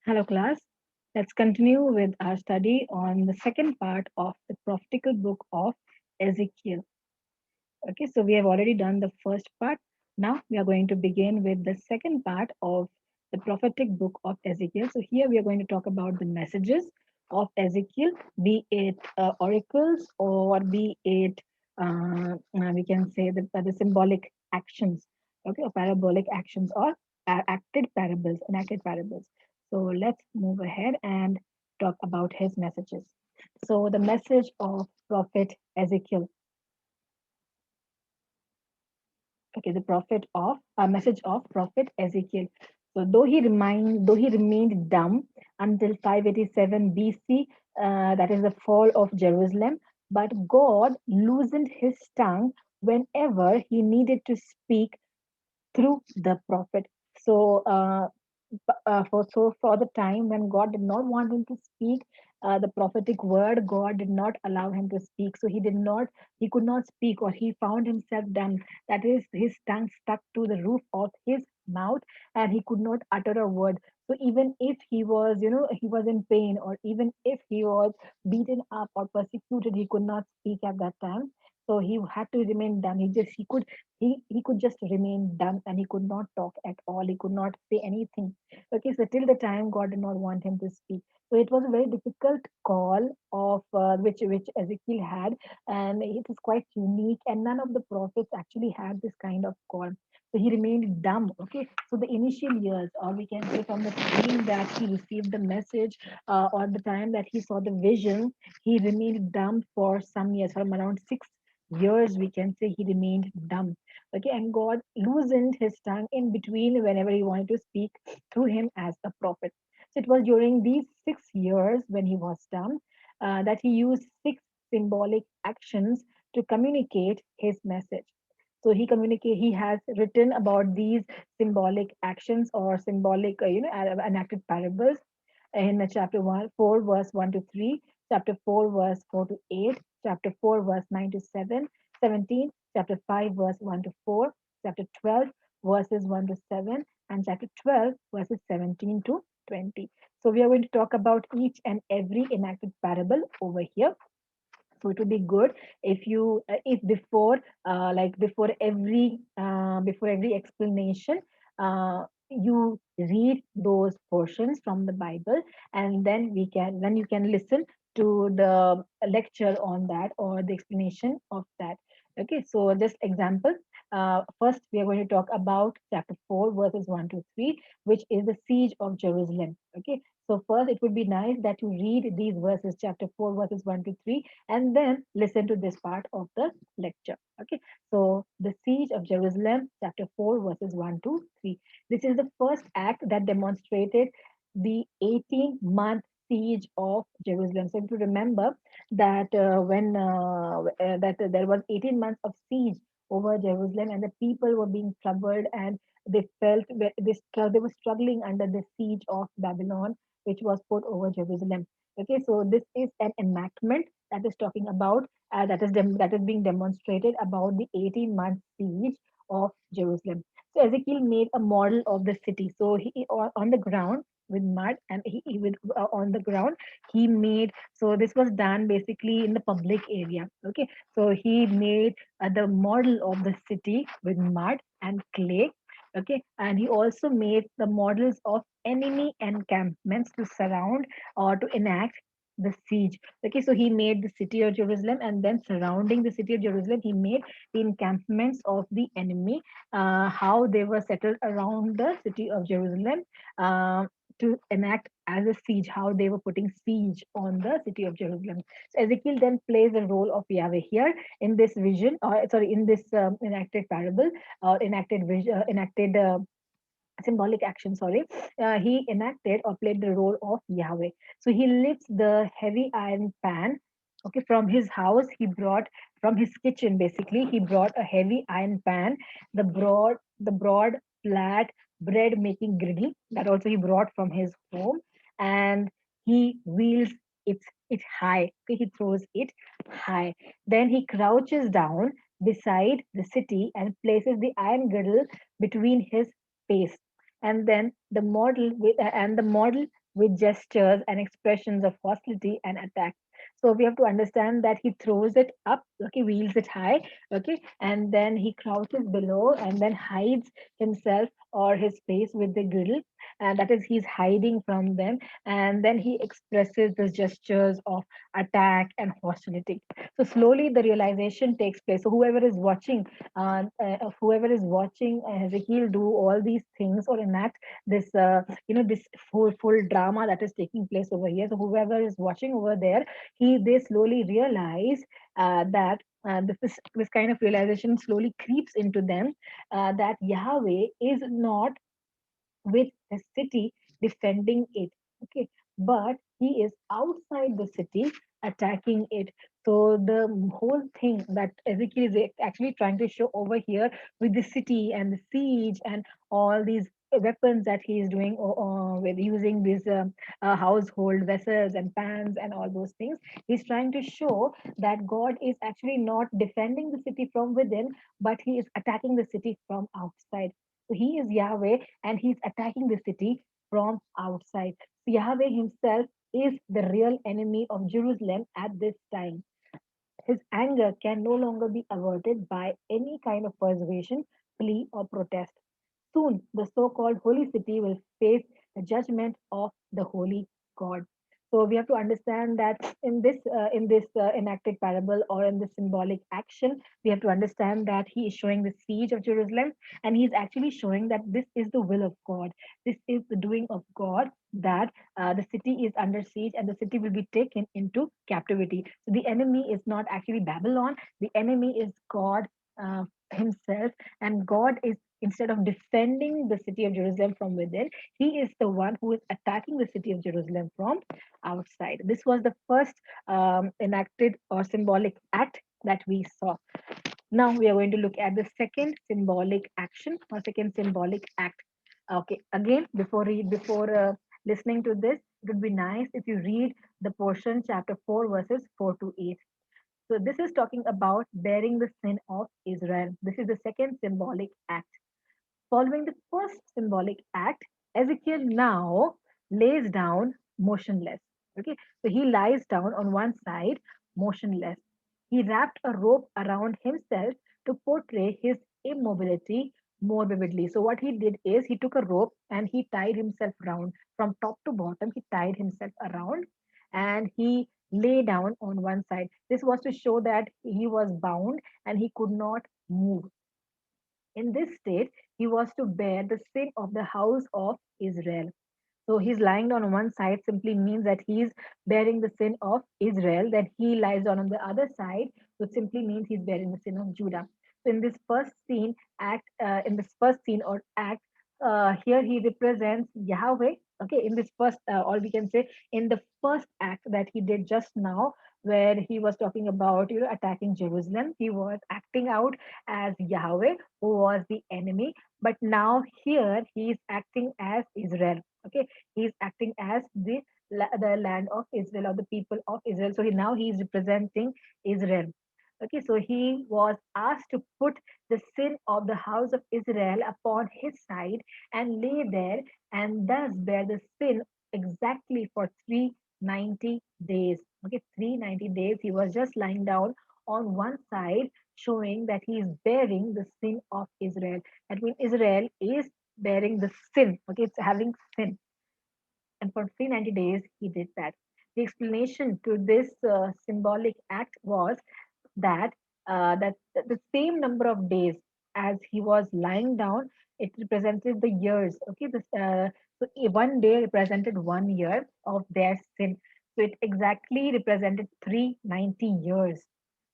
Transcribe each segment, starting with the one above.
Hello, class. Let's continue with our study on the second part of the prophetical book of Ezekiel. Okay, so we have already done the first part. Now we are going to begin with the second part of the prophetic book of Ezekiel. So here we are going to talk about the messages of Ezekiel, be it oracles or be it we can say the symbolic actions, okay, or parabolic actions or enacted parables. So let's move ahead and talk about his messages. So the message of Prophet Ezekiel. Okay, the prophet of message of Prophet Ezekiel. So though he remained dumb until 587 BC, that is the fall of Jerusalem, but God loosened his tongue whenever he needed to speak through the prophet. So, for the time when God did not want him to speak the prophetic word, God did not allow him to speak. So he could not speak, or he found himself dumb. That is, his tongue stuck to the roof of his mouth, and he could not utter a word. So even if he was, he was in pain, or even if he was beaten up or persecuted, he could not speak at that time. So he had to remain dumb. He could just remain dumb, and he could not talk at all. He could not say anything. Okay, so till the time God did not want him to speak. So it was a very difficult call of which Ezekiel had, and it is quite unique. And none of the prophets actually had this kind of call. So he remained dumb. Okay, so the initial years, or we can say from the time that he received the message, or the time that he saw the vision, he remained dumb for some years, from around 6 years. We can say he remained dumb. Okay, and God loosened his tongue in between whenever he wanted to speak through him as a prophet. So it was during these 6 years when he was dumb that he used six symbolic actions to communicate his message. So he has written about these symbolic actions or symbolic enacted parables in chapter 1 4 verse 1 to 3, chapter 4 verse 4 to 8, chapter 4 verse 9 to 7, 17, chapter 5 verse 1 to 4, chapter 12 verses 1 to 7, and chapter 12 verses 17 to 20. So we are going to talk about each and every enacted parable over here. So it would be good if you if before before every explanation, you read those portions from the Bible, and then you can listen to the lecture on that, or the explanation of that. Okay, so just example. First we are going to talk about chapter 4 verses 1 to 3, which is the siege of Jerusalem. Okay, so first it would be nice that you read these verses, chapter 4 verses 1 to 3, and then listen to this part of the lecture. Okay, so the siege of Jerusalem, chapter 4 verses 1 to 3. This is the first act that demonstrated the 18-month siege of Jerusalem. So to remember that when that there was 18 months of siege over Jerusalem, and the people were being troubled, and they were struggling under the siege of Babylon, which was put over Jerusalem. Okay, so this is an enactment that is talking about that is being demonstrated about the 18-month siege of Jerusalem. So Ezekiel made a model of the city. So on the ground with mud, and he with on the ground he made. So this was done basically in the public area. Okay, so he made the model of the city with mud and clay. Okay, and he also made the models of enemy encampments to surround or to enact the siege. Okay, so he made the city of Jerusalem, and then surrounding the city of Jerusalem, he made the encampments of the enemy, how they were settled around the city of Jerusalem, uh, to enact as a siege, how they were putting siege on the city of Jerusalem. So Ezekiel then plays the role of Yahweh here in this vision, or sorry, in this enacted parable, or enacted vision, enacted symbolic action, sorry. He enacted or played the role of Yahweh. So he lifts the heavy iron pan. Okay, from his house, from his kitchen, basically, he brought a heavy iron pan, the broad, flat bread making griddle, that also he brought from his home, and he wheels it high. Okay, he throws it high. Then he crouches down beside the city and places the iron griddle between his face, and then the model with gestures and expressions of hostility and attack. So we have to understand that he throws it up, okay, wheels it high, okay, and then he crouches below and then hides himself or his face with the girdle, and that is he's hiding from them, and then he expresses the gestures of attack and hostility. So slowly the realization takes place. So whoever is watching Ezekiel do all these things or enact this, this full drama that is taking place over here. So whoever is watching over there, they slowly realize that. This kind of realization slowly creeps into them, that Yahweh is not with the city defending it. Okay, but he is outside the city attacking it. So the whole thing that Ezekiel is actually trying to show over here with the city and the siege and all these weapons that he is doing, with using these household vessels and pans and all those things, he's trying to show that God is actually not defending the city from within, but he is attacking the city from outside. So he is Yahweh and he's attacking the city from outside. So Yahweh himself is the real enemy of Jerusalem at this time. His anger can no longer be averted by any kind of persuasion, plea, or protest. Soon, the so called holy city will face the judgment of the holy God. So we have to understand that in this enacted parable or in this symbolic action, we have to understand that he is showing the siege of Jerusalem, and he's actually showing that this is the will of God. This is the doing of God, that the city is under siege and the city will be taken into captivity. So the enemy is not actually Babylon, the enemy is God himself, and God is, instead of defending the city of Jerusalem from within, he is the one who is attacking the city of Jerusalem from outside. This was the first enacted or symbolic act that we saw. Now we are going to look at the second symbolic action or second symbolic act. Okay, again, before listening to this, it would be nice if you read the portion, chapter 4, verses 4 to 8. So this is talking about bearing the sin of Israel. This is the second symbolic act. Following the first symbolic act, Ezekiel now lays down motionless. Okay, so he lies down on one side, motionless. He wrapped a rope around himself to portray his immobility more vividly. So, what he did is he took a rope and he tied himself around from top to bottom. He tied himself around and he lay down on one side. This was to show that he was bound and he could not move. In this state, he was to bear the sin of the house of Israel. So he's lying down on one side simply means that he's bearing the sin of Israel. That he lies down on the other side, which simply means he's bearing the sin of Judah. So in this first scene or act, here he represents Yahweh. Okay, in this first, or we can say in the first act that he did just now, where he was talking about attacking Jerusalem, he was acting out as Yahweh, who was the enemy. But now here he is acting as Israel. Okay, he is acting as the land of Israel or the people of Israel. So now he is representing Israel. Okay, so he was asked to put the sin of the house of Israel upon his side and lay there and thus bear the sin exactly for 390 days. Okay, 390 days he was just lying down on one side, showing that he is bearing the sin of Israel. That means Israel is bearing the sin. Okay, it's having sin, and for 390 days he did that. The explanation to this symbolic act was that the same number of days as he was lying down, it represented the years. Okay, one day represented 1 year of their sin. So it exactly represented 390 years.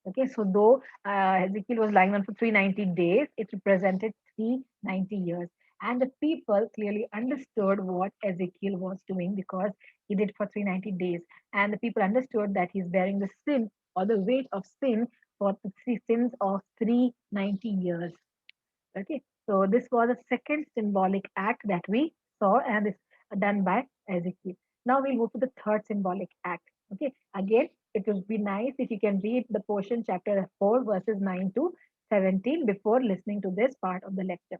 Okay, so though Ezekiel was lying down for 390 days, it represented 390 years. And the people clearly understood what Ezekiel was doing because he did for 390 days. And the people understood that he's bearing the sin or the weight of sin for the sins of 390 years. Okay, so this was a second symbolic act that we saw and is done by Ezekiel. Now we'll move to the third symbolic act. Okay, again, it would be nice if you can read the portion chapter 4, verses 9 to 17 before listening to this part of the lecture.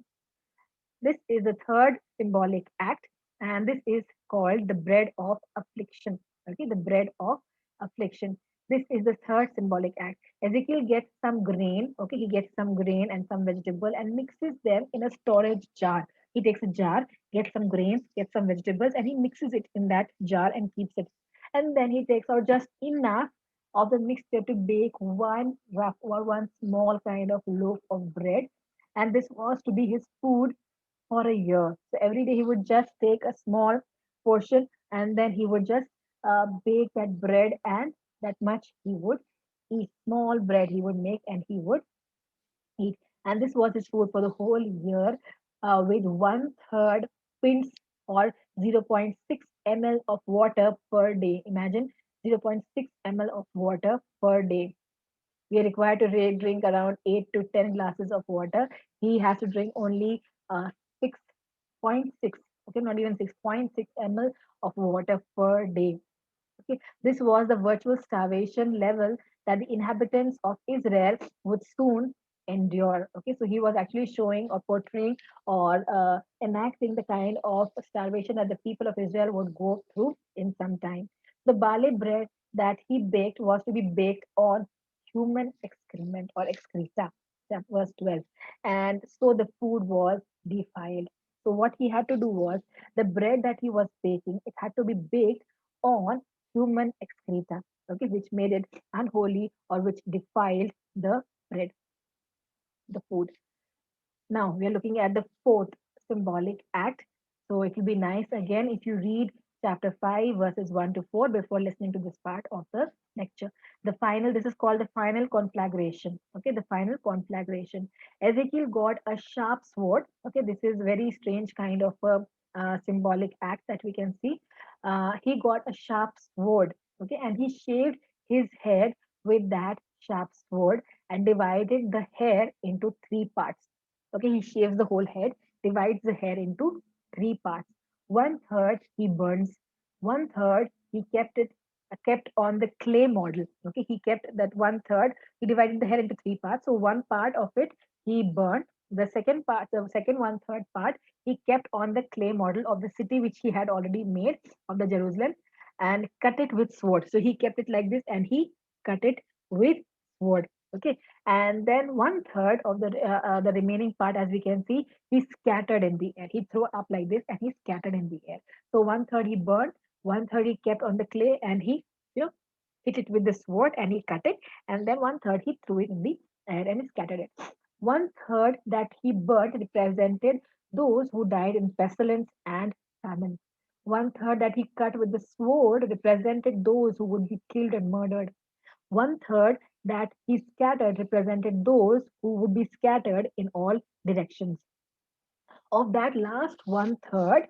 This is the third symbolic act, and this is called the bread of affliction. Okay, the bread of affliction. This is the third symbolic act. Ezekiel gets some grain. Okay, he gets some grain and some vegetable and mixes them in a storage jar. He takes a jar, gets some grains, gets some vegetables, and he mixes it in that jar and keeps it. And then he takes out just enough of the mixture to bake one rough or one small kind of loaf of bread. And this was to be his food for a year. So every day he would just take a small portion and then he would just bake that bread, and that much he would eat. Small bread he would make and he would eat. And this was his food for the whole year, with one third pints or zero point 0.6 ml of water per day. Imagine 0.6 ml of water per day. We are required to drink around 8 to 10 glasses of water. He has to drink only 6.6, okay, not even 6.6 ml of water per day. Okay, this was the virtual starvation level that the inhabitants of Israel would soon endure. Okay, so he was actually showing or portraying or enacting the kind of starvation that the people of Israel would go through in some time. The barley bread that he baked was to be baked on human excrement or excreta, that verse 12. And so the food was defiled. So what he had to do was, the bread that he was baking, it had to be baked on human excreta, okay, which made it unholy or which defiled the bread, the food. Now we are looking at the fourth symbolic act. So it will be nice again if you read chapter 5, verses 1 to 4 before listening to this part of the lecture. This is called the final conflagration. Okay, the final conflagration. Ezekiel got a sharp sword. Okay, this is very strange kind of a symbolic act that we can see. He got a sharp sword. Okay, and he shaved his head with that sharp sword and divided the hair into three parts. Okay, he shaves the whole head, divides the hair into three parts. One third he burns, one third he kept on the clay model. Okay, he kept that one third. He divided the hair into three parts. So one part of it he burned. The second one third part, he kept on the clay model of the city which he had already made of the Jerusalem, and cut it with sword. So he kept it like this, and he cut it with sword. Okay, and then one third of the remaining part, as we can see, he scattered in the air. He threw up like this and he scattered in the air. So one third he burned, one third he kept on the clay, and he, you know, hit it with the sword and he cut it, and then one third he threw it in the air and he scattered it. One third that he burnt represented those who died in pestilence and famine. One third that he cut with the sword represented those who would be killed and murdered. One third that he scattered represented those who would be scattered in all directions. Of that last one third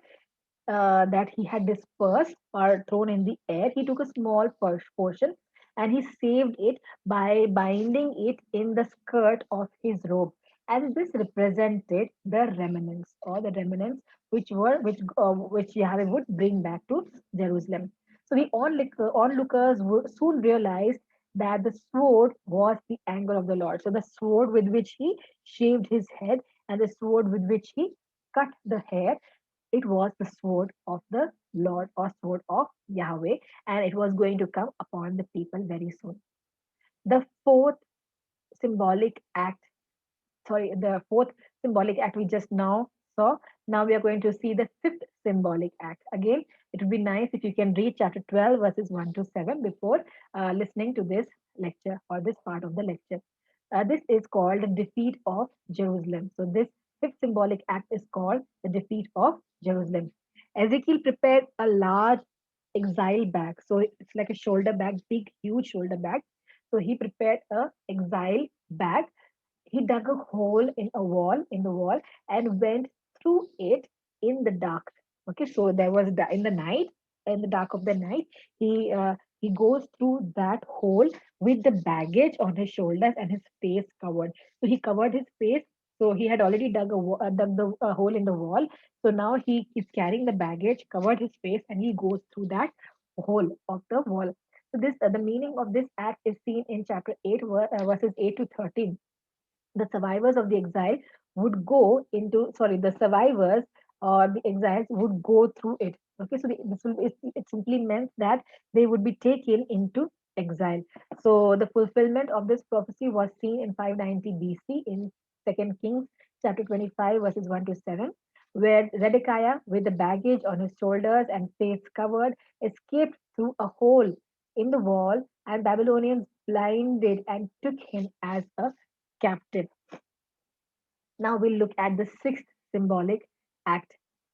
that he had dispersed or thrown in the air, he took a small portion and he saved it by binding it in the skirt of his robe. And this represented the remnants, or the remnants which Yahweh would bring back to Jerusalem. So the onlookers would soon realized that the sword was the anger of the Lord. So the sword with which he shaved his head and the sword with which he cut the hair, it was the sword of the Lord, or sword of Yahweh, and it was going to come upon the people very soon. The fourth symbolic act, the fourth symbolic act we just now saw. Now we are going to see the fifth symbolic act. Again, it would be nice if you can read chapter 12, verses 1 to 7 before listening to this lecture or this part of the lecture. This is called the defeat of Jerusalem. So, this fifth symbolic act is called the defeat of Jerusalem. Ezekiel prepared a large exile bag. So, it's like a shoulder bag, big, huge shoulder bag. So, he prepared a exile bag. He dug a hole in the wall and went through it in the dark. Okay, so there was in the night, in the dark of the night, he goes through that hole with the baggage on his shoulders and his face covered. So he covered his face. So he had already dug the hole in the wall. So now he is carrying the baggage, covered his face, and he goes through that hole of the wall. So this the meaning of this act is seen in chapter 8, verses 8 to 13. The survivors of the exile would go into sorry the survivors or the exiles would go through it. Okay, so it simply meant that they would be taken into exile. So the fulfillment of this prophecy was seen in 590 BC in Second Kings chapter 25 verses 1 to 7, where Zedekiah, with the baggage on his shoulders and face covered, escaped through a hole in the wall, and Babylonians blinded and took him as a captive. Now we'll look at the sixth symbolic act.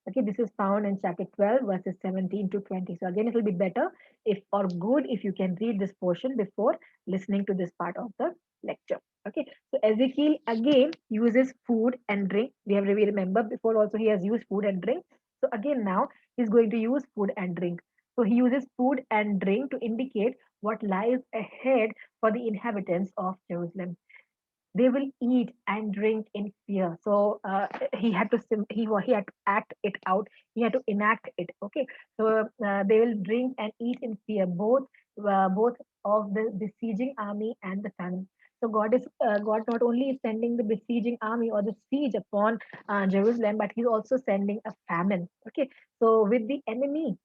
Okay, this is found in chapter 12, verses 17 to 20. So again, it will be better if or good if you can read this portion before listening to this part of the lecture. Okay, so Ezekiel again uses food and drink. We have really remember before also he has used food and drink. So again now he's going to use food and drink. So he uses food and drink to indicate what lies ahead for the inhabitants of Jerusalem. They will eat and drink in fear. So he had to he had to act it out. He had to enact it. Okay, so they will drink and eat in fear, both of the besieging army and the famine. So God not only is sending the besieging army or the siege upon Jerusalem, but he's also sending a famine. Okay, so with the enemy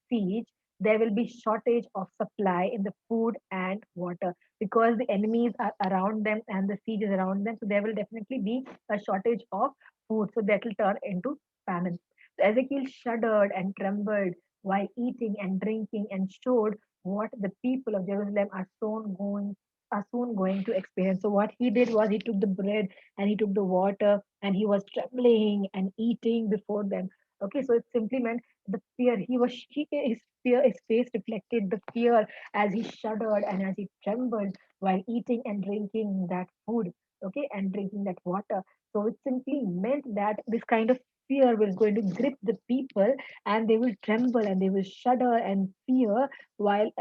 siege, there will be shortage of supply in the food and water, because the enemies are around them and the siege is around them. So there will definitely be a shortage of food. So that will turn into famine. So Ezekiel shuddered and trembled while eating and drinking, and showed what the people of Jerusalem are soon going to experience. So what he did was he took the bread and he took the water and he was trembling and eating before them. Okay, so it simply meant the fear. His face reflected the fear as he shuddered and as he trembled while eating and drinking that food, okay, and drinking that water. So it simply meant that this kind of fear was going to grip the people, and they will tremble and they will shudder and fear while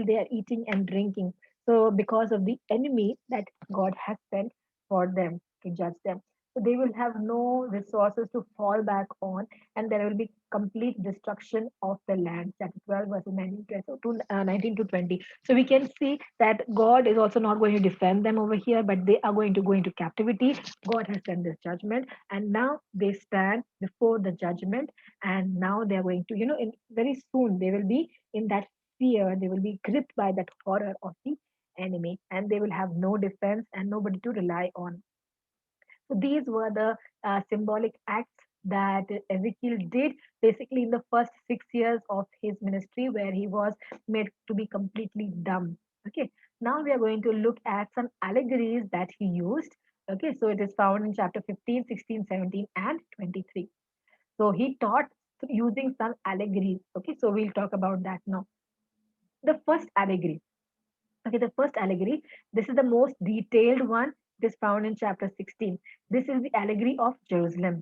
they are eating and drinking. So because of the enemy that God has sent for them to judge them. So they will have no resources to fall back on, and there will be complete destruction of the land. Chapter 12, verses 19 to 20. So we can see that God is also not going to defend them over here, but they are going to go into captivity. God has sent this judgment, and now they stand before the judgment, and now they are going to, very soon they will be in that fear. They will be gripped by that horror of the enemy, and they will have no defense and nobody to rely on. So these were the symbolic acts that Ezekiel did basically in the first 6 years of his ministry, where he was made to be completely dumb. Okay, now we are going to look at some allegories that he used. Okay, so it is found in chapter 15, 16, 17, and 23. So he taught using some allegories. Okay, so we'll talk about that now. The first allegory. Okay, the first allegory, this is the most detailed one. It is found in chapter 16. This is the allegory of Jerusalem.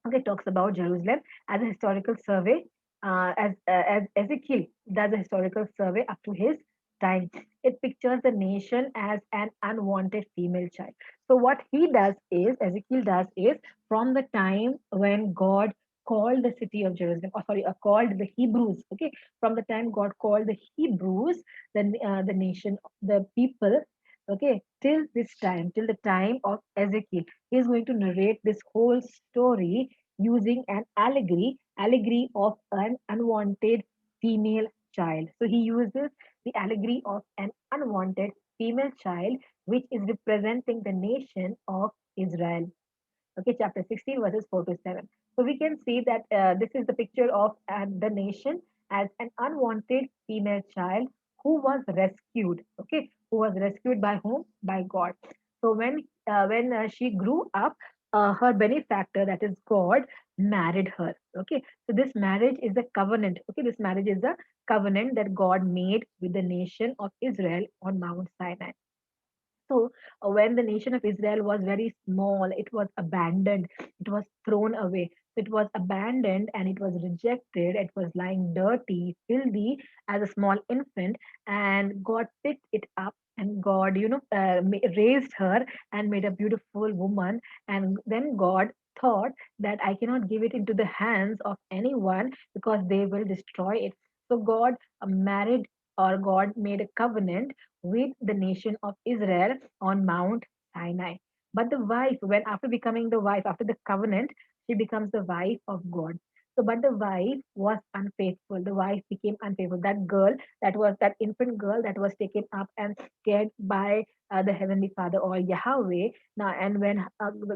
Okay, talks about Jerusalem as a historical survey, as Ezekiel does a historical survey up to his time. It pictures the nation as an unwanted female child. So what he does is Ezekiel does is, from the time when God called the city of Jerusalem, or sorry, called the Hebrews. Okay, from the time God called the Hebrews, the nation, the people. Okay, till this time, till the time of Ezekiel, he is going to narrate this whole story using an allegory of an unwanted female child. So he uses the allegory of an unwanted female child, which is representing the nation of Israel. Okay, chapter 16, verses 4 to 7. So we can see that this is the picture of the nation as an unwanted female child who was rescued. Okay, who was rescued by whom? By God. So when she grew up, her benefactor, that is God, married her. Okay, so this marriage is a covenant. Okay, this marriage is a covenant that God made with the nation of Israel on Mount Sinai. So, when the nation of Israel was very small, it was abandoned, it was thrown away. It was abandoned and it was rejected. It was lying dirty, filthy as a small infant, and God picked it up. And God, raised her and made a beautiful woman. And then God thought that I cannot give it into the hands of anyone because they will destroy it. So God married, or God made a covenant with the nation of Israel on Mount Sinai. But the wife, when after becoming the wife, after the covenant, She becomes the wife of God. So, but the wife was unfaithful. The wife became unfaithful. That girl, that infant girl that was taken up and scared by the Heavenly Father or Yahweh. Now, and when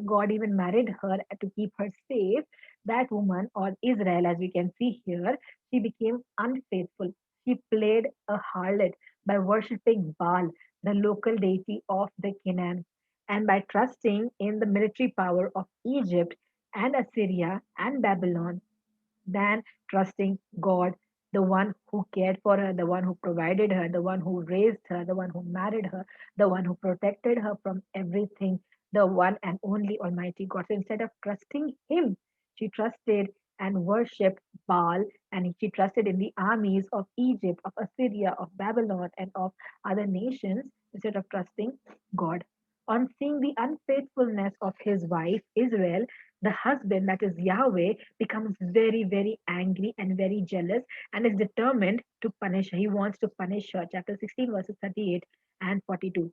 God even married her to keep her safe, that woman or Israel, as we can see here, she became unfaithful. She played a harlot by worshipping Baal, the local deity of the Canaan, and by trusting in the military power of Egypt and Assyria and Babylon than trusting God, the one who cared for her, the one who provided her, the one who raised her, the one who married her, the one who protected her from everything, the one and only Almighty God. So instead of trusting Him, she trusted and worshipped Baal, and she trusted in the armies of Egypt, of Assyria, of Babylon, and of other nations instead of trusting God. On seeing the unfaithfulness of his wife Israel, the husband, that is Yahweh, becomes very, very angry and very jealous and is determined to punish her. He wants to punish her. Chapter 16, verses 38 and 42.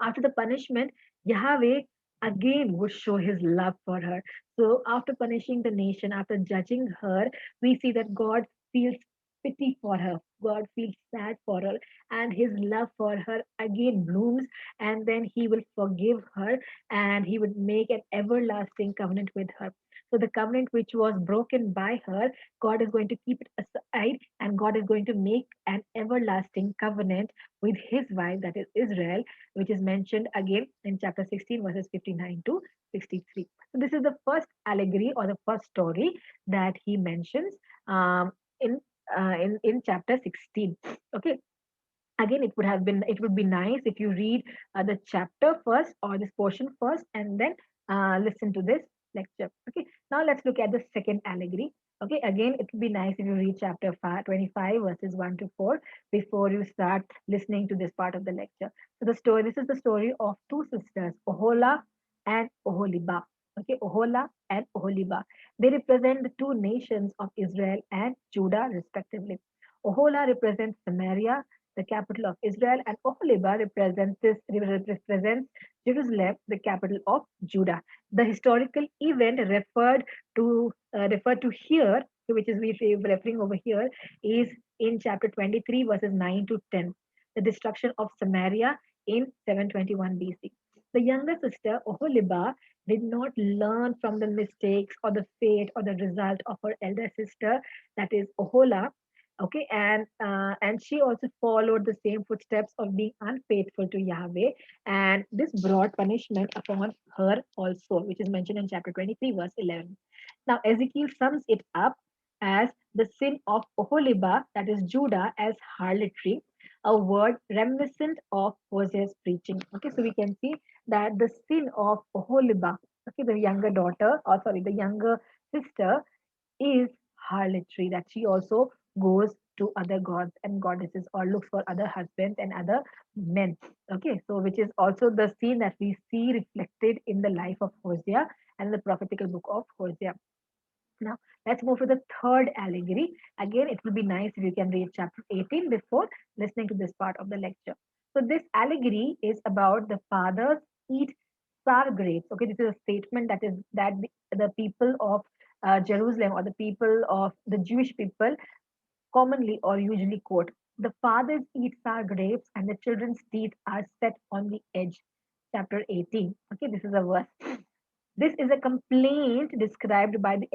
After the punishment, Yahweh again would show his love for her. So, after punishing the nation, after judging her, we see that God feels pity for her. God feels sad for her, and his love for her again blooms, and then he will forgive her and he would make an everlasting covenant with her. So, the covenant which was broken by her, God is going to keep it aside, and God is going to make an everlasting covenant with his wife, that is Israel, which is mentioned again in chapter 16, verses 59 to 63. So, this is the first allegory or the first story that he mentions um, in, in chapter 16. Okay, again it would be nice if you read the chapter first or this portion first and then listen to this lecture. Okay, now let's look at the second allegory. Okay, again it would be nice if you read chapter 25 verses 1 to 4 before you start listening to this part of the lecture. So this is the story of two sisters, Ohola and Oholiba. Okay, Ohola and Oholiba, they represent the two nations of Israel and Judah respectively. Ohola represents Samaria, the capital of Israel, and Oholiba represents Jerusalem, the capital of Judah. The historical event referred to here, which is we referring over here, is in chapter 23, verses 9 to 10, the destruction of Samaria in 721 BC. The younger sister, Oholiba, did not learn from the mistakes or the fate or the result of her elder sister, that is Ohola. Okay, and she also followed the same footsteps of being unfaithful to Yahweh, and this brought punishment upon her also, which is mentioned in chapter 23, verse 11. Now Ezekiel sums it up as the sin of Oholiba, that is Judah, as harlotry, a word reminiscent of Hosea's preaching. Okay, so we can see that the sin of Oholiba, okay, the younger daughter, or sorry, the younger sister, is harlotry, that she also goes to other gods and goddesses or looks for other husbands and other men. Okay, so which is also the scene that we see reflected in the life of Hosea and the prophetical book of Hosea. Now, let's move to the third allegory. Again, it will be nice if you can read chapter 18 before listening to this part of the lecture. So, this allegory is about the fathers eat sour grapes. Okay, this is a statement that the people of Jerusalem or the people of the Jewish people commonly or usually quote. The fathers eat sour grapes and the children's teeth are set on the edge. Chapter 18. Okay, this is a verse. This is a complaint described by the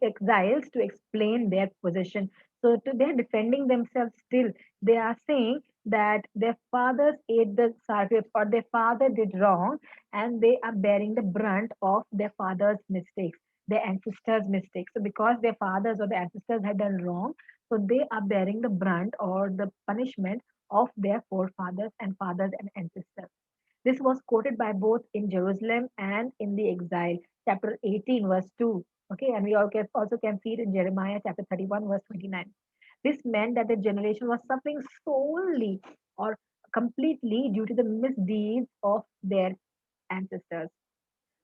exiles to explain their position. So they're defending themselves still. They are saying that their fathers ate the sour grapes or their father did wrong and they are bearing the brunt of their father's mistakes, their ancestors' mistakes. So because their fathers or their ancestors had done wrong, so they are bearing the brunt or the punishment of their forefathers and fathers and ancestors. This was quoted by both in Jerusalem and in the exile, chapter 18, verse 2. Okay, and we also can see it in Jeremiah chapter 31, verse 29. This meant that the generation was suffering solely or completely due to the misdeeds of their ancestors.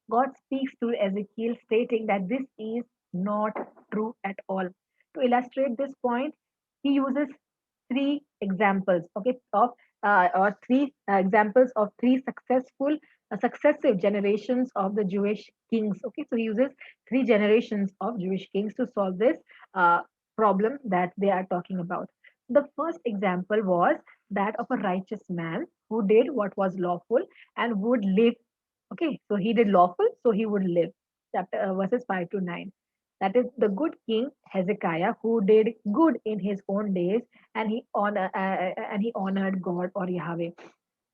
God speaks through Ezekiel, stating that this is not true at all. To illustrate this point, he uses three examples, okay, of or three examples of three successful successive generations of the Jewish kings. Okay, so he uses three generations of Jewish kings to solve this uh, problem that they are talking about. The first example was that of a righteous man who did what was lawful and would live. Okay, so he did lawful, so he would live. Chapter verses 5 to 9. That is the good king Hezekiah, who did good in his own days, and he honored God or Yahweh.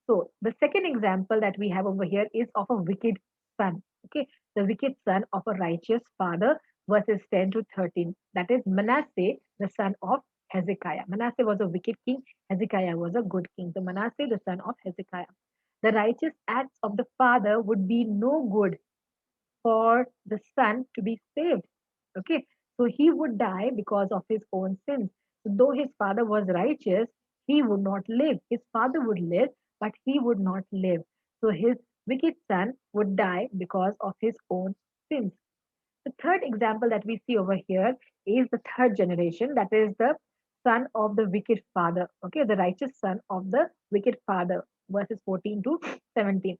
So the second example that we have over here is of a wicked son. Okay, the wicked son of a righteous father, verses 10 to 13. That is Manasseh, the son of Hezekiah. Manasseh was a wicked king. Hezekiah was a good king. So Manasseh, the son of Hezekiah. The righteous acts of the father would be no good for the son to be saved. Okay, so he would die because of his own sins. So though his father was righteous, he would not live. His father would live, but he would not live. So his wicked son would die because of his own sins. The third example that we see over here is the third generation, that is the son of the wicked father. Okay, the righteous son of the wicked father, verses 14 to 17.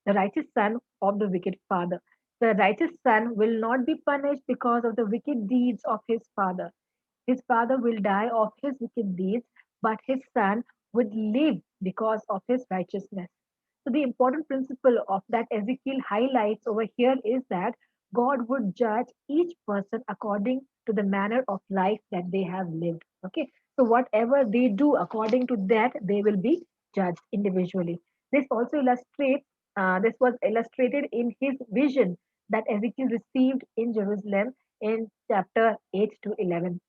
The righteous son of the wicked father. The righteous son will not be punished because of the wicked deeds of his father. His father will die of his wicked deeds, but his son would live because of his righteousness. So, the important principle of that Ezekiel highlights over here is that God would judge each person according to the manner of life that they have lived. Okay, so whatever they do according to that, they will be judged individually. This also illustrates. This was illustrated in his vision that Ezekiel received in Jerusalem in chapter 8 to 11,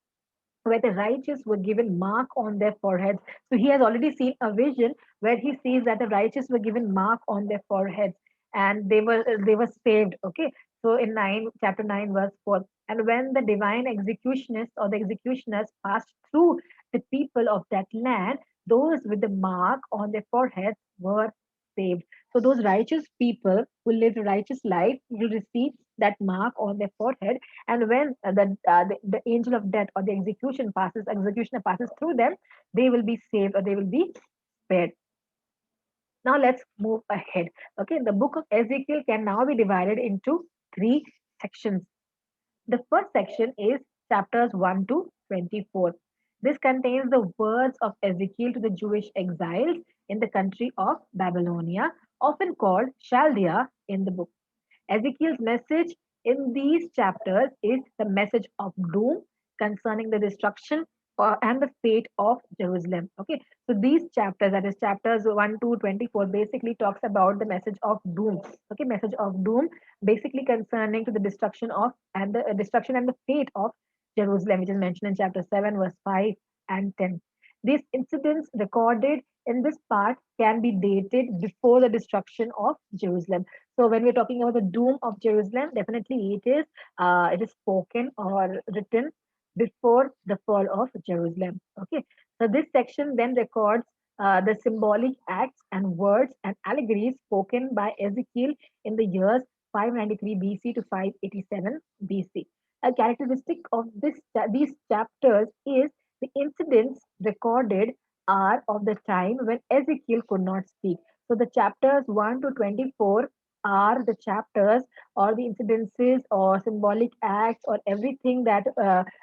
where the righteous were given mark on their foreheads. So he has already seen a vision where he sees that the righteous were given mark on their foreheads, and they were saved. Okay, so in 9 chapter 9 verse 4, and when the divine executionist or the executioners passed through the people of that land, those with the mark on their foreheads were saved. So those righteous people who lived a righteous life will receive that mark on their forehead, and when the angel of death or the executioner passes through them, they will be saved or they will be spared. Now let's move ahead. Okay, the book of Ezekiel can now be divided into three sections. The first section is chapters 1 to 24. This contains the words of Ezekiel to the Jewish exiles in the country of Babylonia, often called Chaldea in the book. Ezekiel's message in these chapters is the message of doom concerning the destruction and the fate of Jerusalem. Okay, so these chapters, that is chapters 1 to 24, basically talks about the message of doom. Okay, message of doom, basically concerning to the destruction and the fate of Jerusalem, which is mentioned in chapter 7, verse 5 and 10. These incidents recorded in this part can be dated before the destruction of Jerusalem. So when we're talking about the doom of Jerusalem, definitely it is spoken or written before the fall of Jerusalem. Okay, so this section then records the symbolic acts and words and allegories spoken by Ezekiel in the years 593 BC to 587 BC. A characteristic of these chapters is the incidents recorded are of the time when Ezekiel could not speak. So the chapters 1 to 24 are the chapters or the incidences or symbolic acts or everything that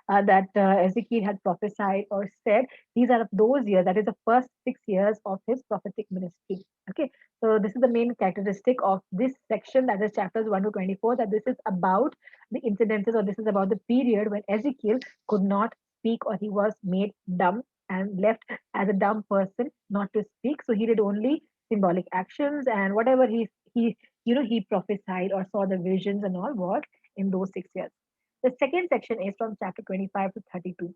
Ezekiel had prophesied or said. These are of those years. That is the first 6 years of his prophetic ministry. Okay, so this is the main characteristic of this section, that is chapters 1 to 24. That this is about the incidences, or this is about the period when Ezekiel could not speak, or he was made dumb and left as a dumb person, not to speak. So he did only symbolic actions, and whatever he prophesied or saw the visions and all was in those 6 years. The second section is from chapter 25 to 32.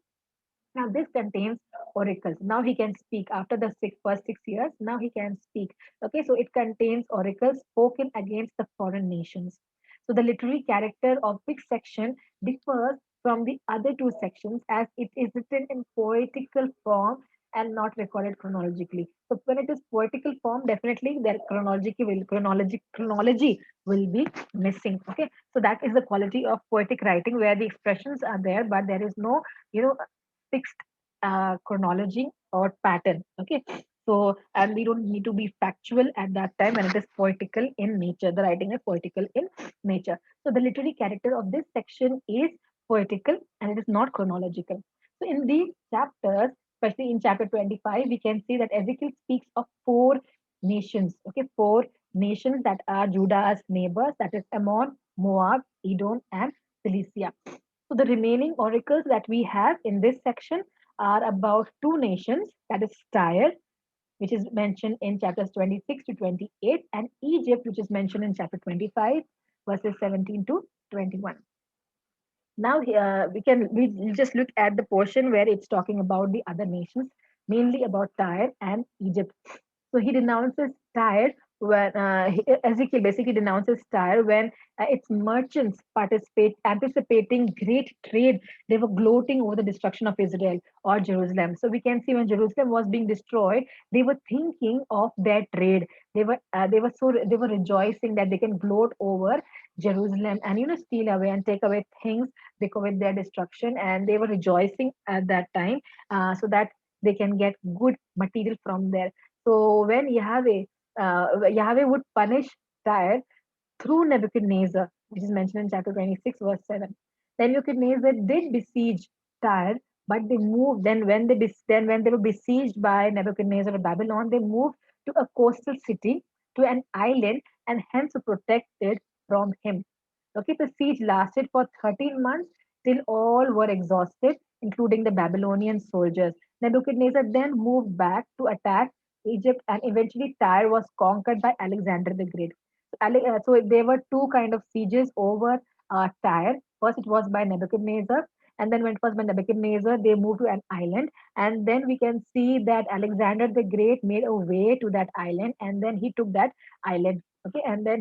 Now, this contains oracles. Now he can speak after the first 6 years. Now he can speak. Okay, so it contains oracles spoken against the foreign nations. So the literary character of which section differs from the other two sections, as it is written in poetical form and not recorded chronologically. So when it is poetical form, definitely their chronology will be missing. Okay, so that is the quality of poetic writing, where the expressions are there, but there is no you know fixed chronology or pattern. Okay, So, and we don't need to be factual at that time, and it is poetical in nature. The writing is poetical in nature. So, the literary character of this section is poetical and it is not chronological. So, in these chapters, especially in chapter 25, we can see that Ezekiel speaks of four nations. Okay, four nations that are Judah's neighbors, that is Ammon, Moab, Edom, and Cilicia. So the remaining oracles that we have in this section are about two nations, that is Tyre, which is mentioned in chapters 26 to 28, and Egypt, which is mentioned in chapter 25, verses 17 to 21. Now we just look at the portion where it's talking about the other nations, mainly about Tyre and Egypt. So he denounces Tyre when Ezekiel basically denounces Tyre when its merchants participate, anticipating great trade. They were gloating over the destruction of Israel or Jerusalem. So we can see when Jerusalem was being destroyed, they were thinking of their trade. They were rejoicing that they can gloat over Jerusalem and steal away and take away things because with their destruction, and they were rejoicing at that time, so that they can get good material from there. So when Yahweh would punish Tyre through Nebuchadnezzar, which is mentioned in chapter 26, verse 7. Nebuchadnezzar did besiege Tyre, but they moved. Then when they were besieged by Nebuchadnezzar of Babylon, they moved to a coastal city, to an island, and hence were protected from him. Okay, the siege lasted for 13 months till all were exhausted, including the Babylonian soldiers. Nebuchadnezzar then moved back to attack Egypt, and eventually Tyre was conquered by Alexander the Great. So there were two kind of sieges over Tyre. First, it was by Nebuchadnezzar, and then when it was by Nebuchadnezzar, they moved to an island. And then we can see that Alexander the Great made a way to that island, and then he took that island. Okay, and then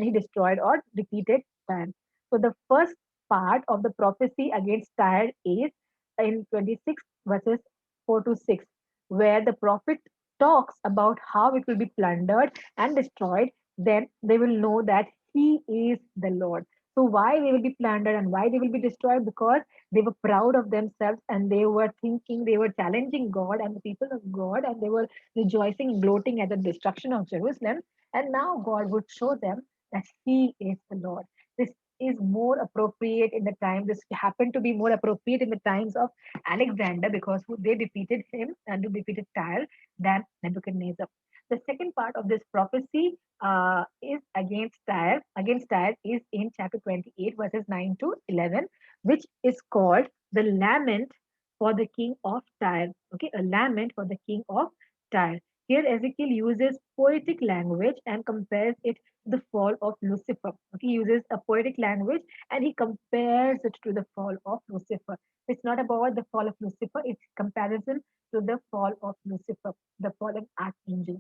he destroyed or defeated Tyre. So the first part of the prophecy against Tyre is in 26 verses 4 to 6, where the prophet talks about how it will be plundered and destroyed. Then they will know that he is the Lord. So why they will be plundered and why they will be destroyed? Because they were proud of themselves and they were thinking, they were challenging God and the people of God, and they were rejoicing, gloating at the destruction of Jerusalem. And now God would show them that he is the Lord. This is more appropriate in the time. This happened to be more appropriate in the times of Alexander, because they defeated him and they defeated Tyre than Nebuchadnezzar. The second part of this prophecy is against Tyre. Against Tyre is in chapter 28, verses 9 to 11, which is called the lament for the king of Tyre. Okay, a lament for the king of Tyre. Here, Ezekiel uses poetic language and compares it to the fall of Lucifer. Okay, he uses a poetic language and he compares it to the fall of Lucifer. It's not about the fall of Lucifer, it's comparison to the fall of Lucifer, the fallen archangel.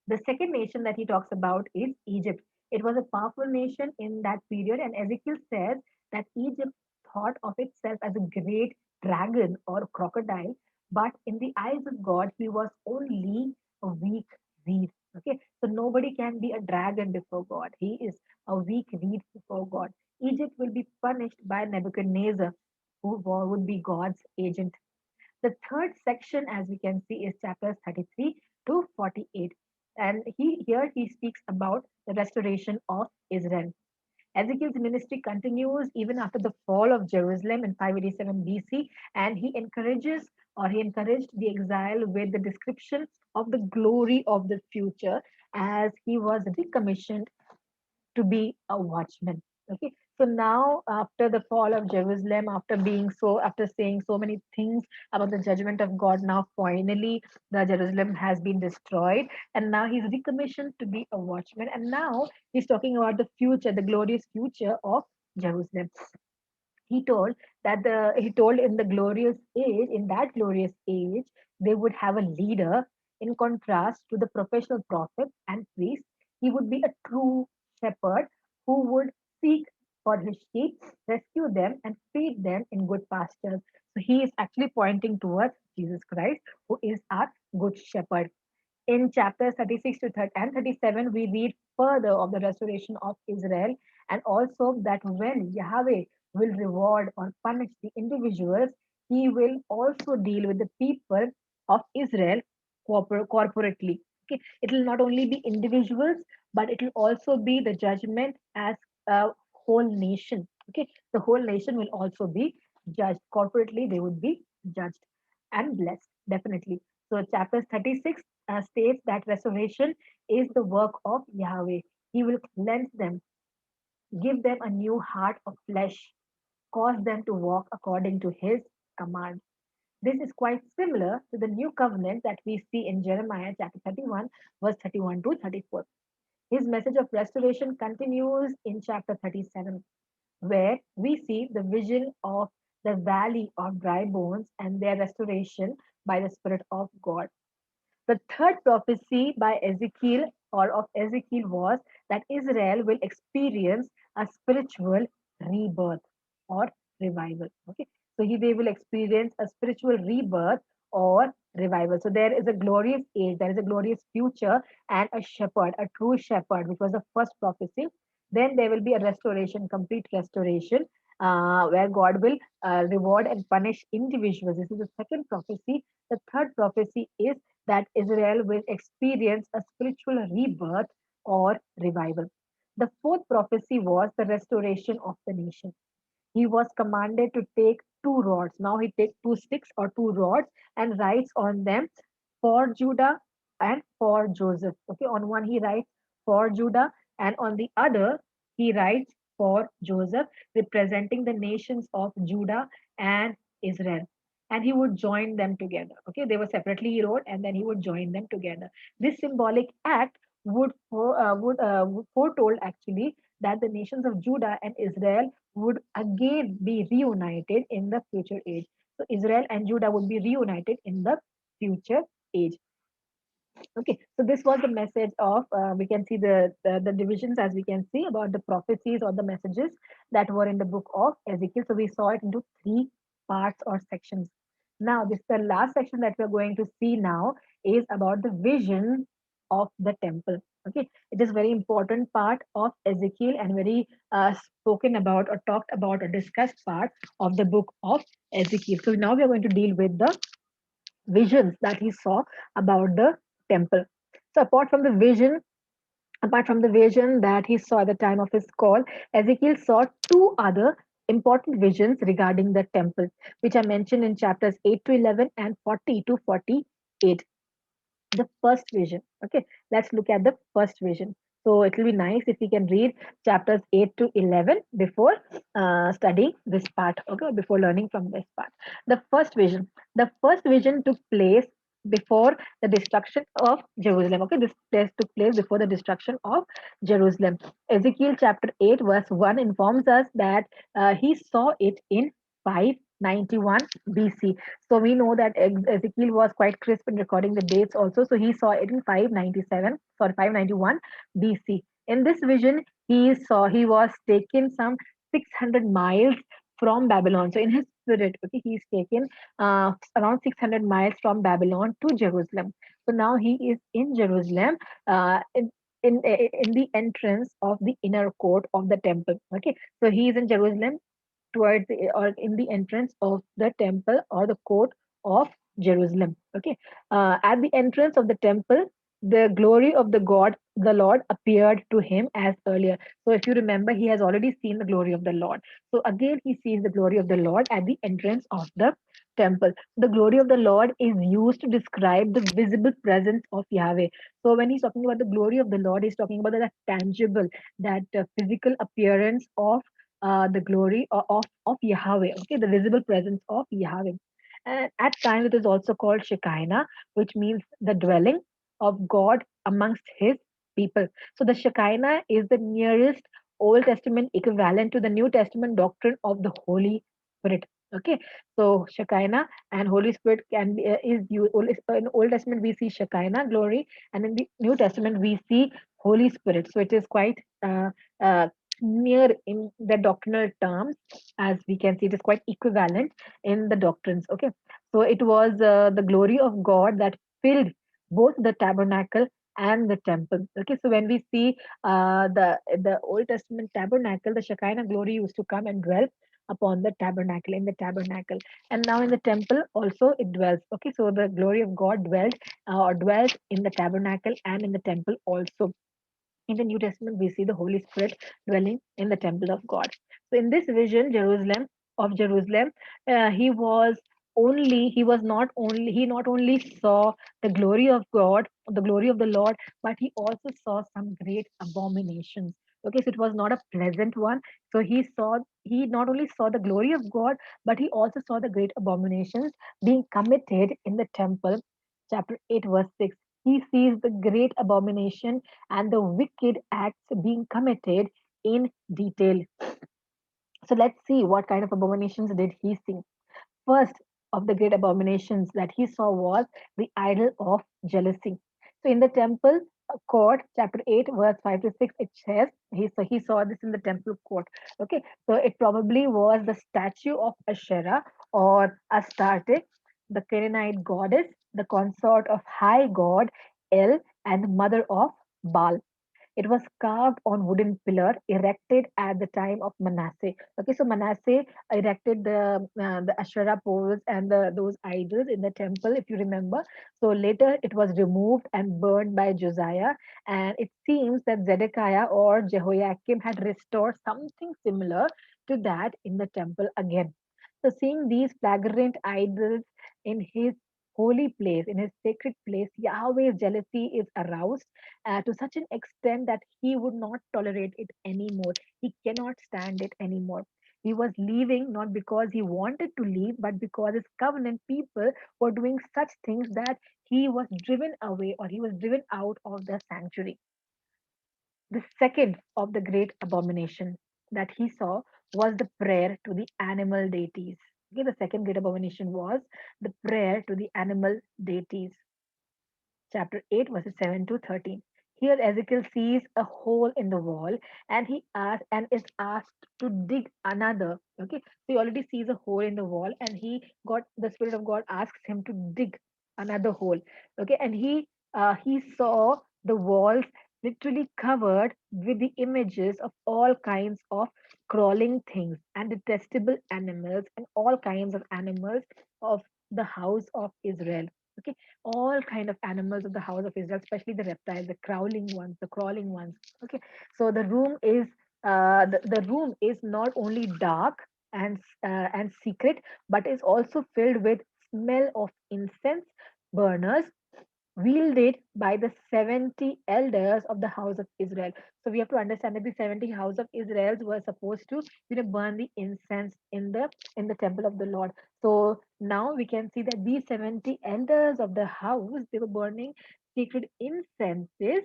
The second nation that he talks about is Egypt. It was a powerful nation in that period, and Ezekiel says that Egypt thought of itself as a great dragon or crocodile, but in the eyes of God, he was only a weak reed. Okay, so nobody can be a dragon before God. He is a weak reed before God. Egypt will be punished by Nebuchadnezzar, who would be God's agent. The third section, as we can see, is chapters 33 to 48. And he speaks about the restoration of Israel. Ezekiel's ministry continues even after the fall of Jerusalem in 587 BC, and he encouraged the exile with the description of the glory of the future as he was recommissioned to be a watchman. Okay, so now after the fall of Jerusalem, after saying so many things about the judgment of God, now finally the Jerusalem has been destroyed, and now he's recommissioned to be a watchman, and now he's talking about the future, the glorious future of Jerusalem. He told in the glorious age, in that glorious age, they would have a leader. In contrast to the professional prophet and priest, he would be a true shepherd who would seek for his sheep, rescue them, and feed them in good pastures. So he is actually pointing towards Jesus Christ, who is our good shepherd. In chapters 36 to 30 and 37, we read further of the restoration of Israel, and also that when Yahweh will reward or punish the individuals, he will also deal with the people of Israel corporately. Okay, it will not only be individuals, but it will also be the judgment as a whole nation. Okay, the whole nation will also be judged corporately. They would be judged and blessed, definitely. So chapter 36 states that restoration is the work of Yahweh. He will cleanse them, give them a new heart of flesh, cause them to walk according to his command. This is quite similar to the new covenant that we see in Jeremiah chapter 31, verse 31 to 34. His message of restoration continues in chapter 37, where we see the vision of the valley of dry bones and their restoration by the Spirit of God. The third prophecy by Ezekiel or of Ezekiel was that Israel will experience a spiritual rebirth or revival. Okay, so they will experience a spiritual rebirth or revival. So there is a glorious age, there is a glorious future, and a shepherd, a true shepherd, which was the first prophecy. Then there will be a restoration, complete restoration, where God will reward and punish individuals. This is the second prophecy. The third prophecy is that Israel will experience a spiritual rebirth or revival. The fourth prophecy was the restoration of the nation. He was commanded to take two rods. Now he takes two sticks or two rods and writes on them for Judah and for Joseph. Okay, on one he writes for Judah, and on the other he writes for Joseph, representing the nations of Judah and Israel. And he would join them together. Okay, they were separately he wrote, and then he would join them together. This symbolic act would foretold actually that the nations of Judah and Israel would again be reunited in the future age. So Israel and Judah would be reunited in the future age. Okay, so this was the message of we can see the divisions as we can see about the prophecies or the messages that were in the book of Ezekiel. So we saw it into three parts or sections. Now, this the last section that we're going to see now is about the vision of the temple. Okay, it is very important part of Ezekiel and very spoken about or talked about or discussed part of the book of Ezekiel. So now we are going to deal with the visions that he saw about the temple. So apart from the vision that he saw at the time of his call, Ezekiel saw two other important visions regarding the temple, which are mentioned in chapters 8 to 11 and 40 to 48. The first vision. Okay, let's look at the first vision. So it will be nice if we can read chapters 8 to 11 before studying this part. Okay, before learning from this part. The first vision. The first vision took place before the destruction of Jerusalem. Okay, this took place before the destruction of Jerusalem. Ezekiel chapter 8, verse 1 informs us that he saw it in 591 BC. So we know that Ezekiel was quite crisp in recording the dates also. So he saw it in 597, sorry, 591 BC. In this vision, he was taken some 600 miles from Babylon. So in his spirit, okay, he's taken around 600 miles from Babylon to Jerusalem. So now he is in Jerusalem, in the entrance of the inner court of the temple. Okay, so he is in Jerusalem towards or in the entrance of the temple or the court of Jerusalem. Okay, at the entrance of the temple, the glory of the God, the Lord, appeared to him as earlier. So, if you remember, he has already seen the glory of the Lord. So, again, he sees the glory of the Lord at the entrance of the temple. The glory of the Lord is used to describe the visible presence of Yahweh. So, when he's talking about the glory of the Lord, he's talking about that tangible, that physical appearance of the glory of Yahweh, okay, the visible presence of Yahweh. And at times it is also called Shekinah, which means the dwelling of God amongst his people. So the Shekinah is the nearest Old Testament equivalent to the New Testament doctrine of the Holy Spirit. Okay, so Shekinah and Holy Spirit can be is you in Old Testament we see Shekinah glory, and in the New Testament we see Holy Spirit. So it is quite uh, near in the doctrinal terms, as we can see it is quite equivalent in the doctrines. Okay, so it was the glory of God that filled both the tabernacle and the temple. Okay, so when we see the Old Testament tabernacle, the Shekinah glory used to come and dwell upon the tabernacle, in the tabernacle. And now in the temple also it dwells. Okay, so the glory of God dwelled or dwells in the tabernacle and in the temple also. In the New Testament, we see the Holy Spirit dwelling in the temple of God. So in this vision, Jerusalem, he not only saw the glory of God, the glory of the Lord, but he also saw some great abominations. Okay, so it was not a pleasant one. So he not only saw the glory of God, but he also saw the great abominations being committed in the temple. Chapter 8, verse 6. He sees the great abomination and the wicked acts being committed in detail. So let's see what kind of abominations did he see. First of the great abominations that he saw was the idol of jealousy. So in the temple court, chapter 8, verse 5 to 6, it says he saw this in the temple court. Okay, so it probably was the statue of Asherah or Astarte, the Canaanite goddess, the consort of high god El, and mother of Baal. It was carved on wooden pillar erected at the time of Manasseh. Okay, so Manasseh erected the Asherah poles and those idols in the temple, if you remember. So later it was removed and burned by Josiah, and it seems that Zedekiah or Jehoiakim had restored something similar to that in the temple again. So seeing these flagrant idols in his holy place, in his sacred place, Yahweh's jealousy is aroused to such an extent that he would not tolerate it anymore. He cannot stand it anymore. He was leaving not because he wanted to leave, but because his covenant people were doing such things that he was driven away or he was driven out of the sanctuary. The second of the great abomination that he saw was the prayer to the animal deities. Okay, the second great abomination was the prayer to the animal deities. Chapter 8, verses 7 to 13. Here Ezekiel sees a hole in the wall and he asks and is asked to dig another. Okay, so he already sees a hole in the wall and the Spirit of God asks him to dig another hole. Okay, and he saw the walls literally covered with the images of all kinds of crawling things and detestable animals and all kinds of animals of the house of Israel. Okay, all kind of animals of the house of Israel, especially the reptiles, the crawling ones, the crawling ones. Okay, so the room is not only dark and secret, but is also filled with smell of incense burners wielded by the 70 elders of the house of Israel. So we have to understand that the 70 house of Israel were supposed to burn the incense in the temple of the Lord. So now we can see that these 70 elders of the house, they were burning sacred incenses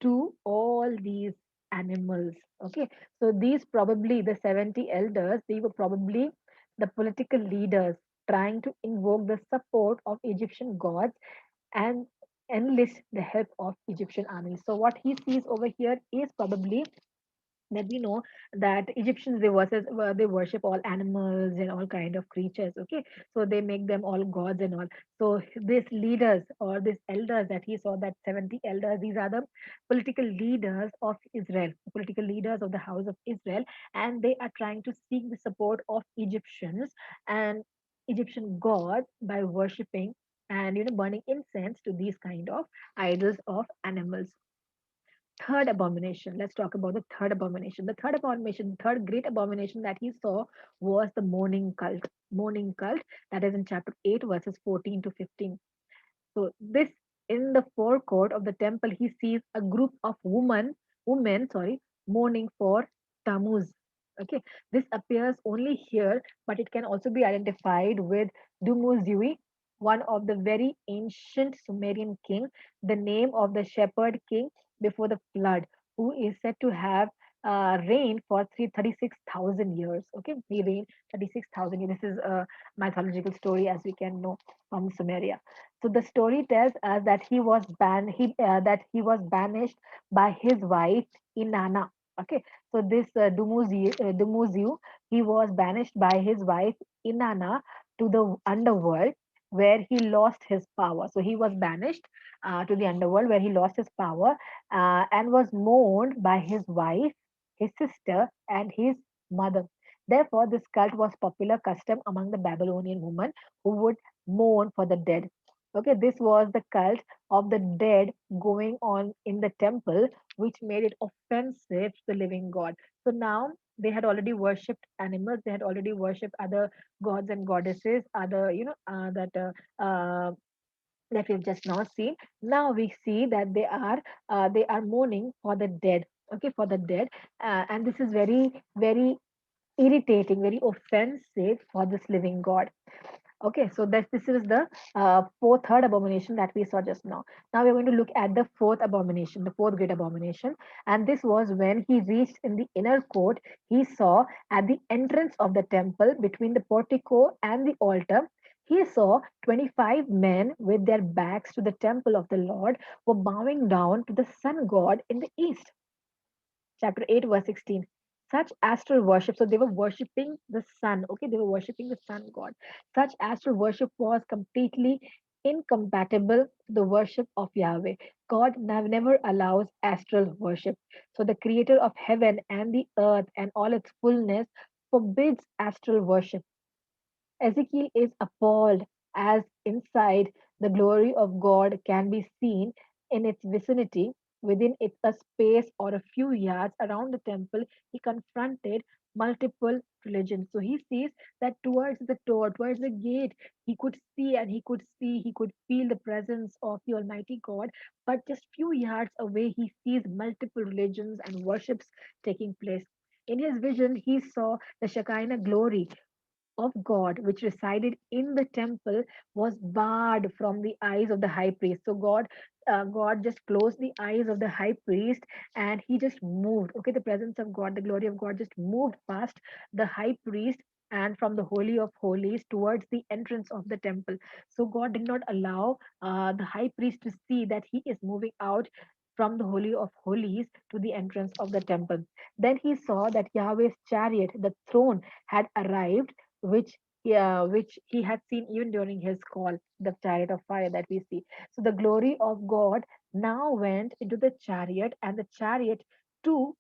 to all these animals. Okay, so these probably the 70 elders, they were probably the political leaders trying to invoke the support of Egyptian gods and enlist the help of Egyptian armies. So what he sees over here is probably that we know that Egyptians they worship all animals and all kind of creatures. Okay, so they make them all gods and all. So these leaders or these elders that he saw, that 70 elders, these are the political leaders of Israel, political leaders of the house of Israel, and they are trying to seek the support of Egyptians and Egyptian gods by worshiping and burning incense to these kind of idols of animals. Third abomination. Let's talk about the third abomination. The third abomination, third great abomination that he saw was the mourning cult. Mourning cult, that is in chapter 8, verses 14 to 15. So this in the forecourt of the temple, he sees a group of women, mourning for Tammuz. Okay, this appears only here, but it can also be identified with Dumuzi, one of the very ancient Sumerian king, the name of the shepherd king before the flood, who is said to have reigned for 36,000 years. Okay, he reigned 36,000 years. This is a mythological story, as we can know from Sumeria. So the story tells us that he was banished by his wife Inanna. Okay, so this Dumuzi, he was banished by his wife Inanna to the underworld where he lost his power. So he was banished to the underworld where he lost his power and was mourned by his wife, his sister, and his mother. Therefore, this cult was popular custom among the Babylonian women who would mourn for the dead. Okay, this was the cult of the dead going on in the temple, which made it offensive to the living God. So now they had already worshipped animals, they had already worshipped other gods and goddesses, other, that we've just now seen. Now we see that they are mourning for the dead. Okay, for the dead, and this is very irritating, very offensive for this living God. Okay, so this is the third abomination that we saw just now. Now we're going to look at the fourth abomination, the fourth great abomination. And this was when he reached in the inner court, he saw at the entrance of the temple between the portico and the altar, he saw 25 men with their backs to the temple of the Lord were bowing down to the sun god in the east. Chapter 8, verse 16. Such astral worship, so they were worshipping the sun, okay, they were worshipping the sun god. Such astral worship was completely incompatible to the worship of Yahweh. God never allows astral worship. So the creator of heaven and the earth and all its fullness forbids astral worship. Ezekiel is appalled as inside the glory of God can be seen in its vicinity. Within it, a space or a few yards around the temple, he confronted multiple religions. So he sees that towards the door, towards the gate, he could see and he could feel the presence of the Almighty God. But just few yards away, he sees multiple religions and worships taking place. In his vision, he saw the Shekinah glory of God which resided in the temple was barred from the eyes of the high priest. So God just closed the eyes of the high priest and he just moved. Okay, the presence of God, the glory of God just moved past the high priest and from the holy of holies towards the entrance of the temple. So God did not allow the high priest to see that he is moving out from the holy of holies to the entrance of the temple. Then he saw that Yahweh's chariot, the throne, had arrived, which he had seen even during his call, the chariot of fire that we see. So the glory of God now went into the chariot, and the too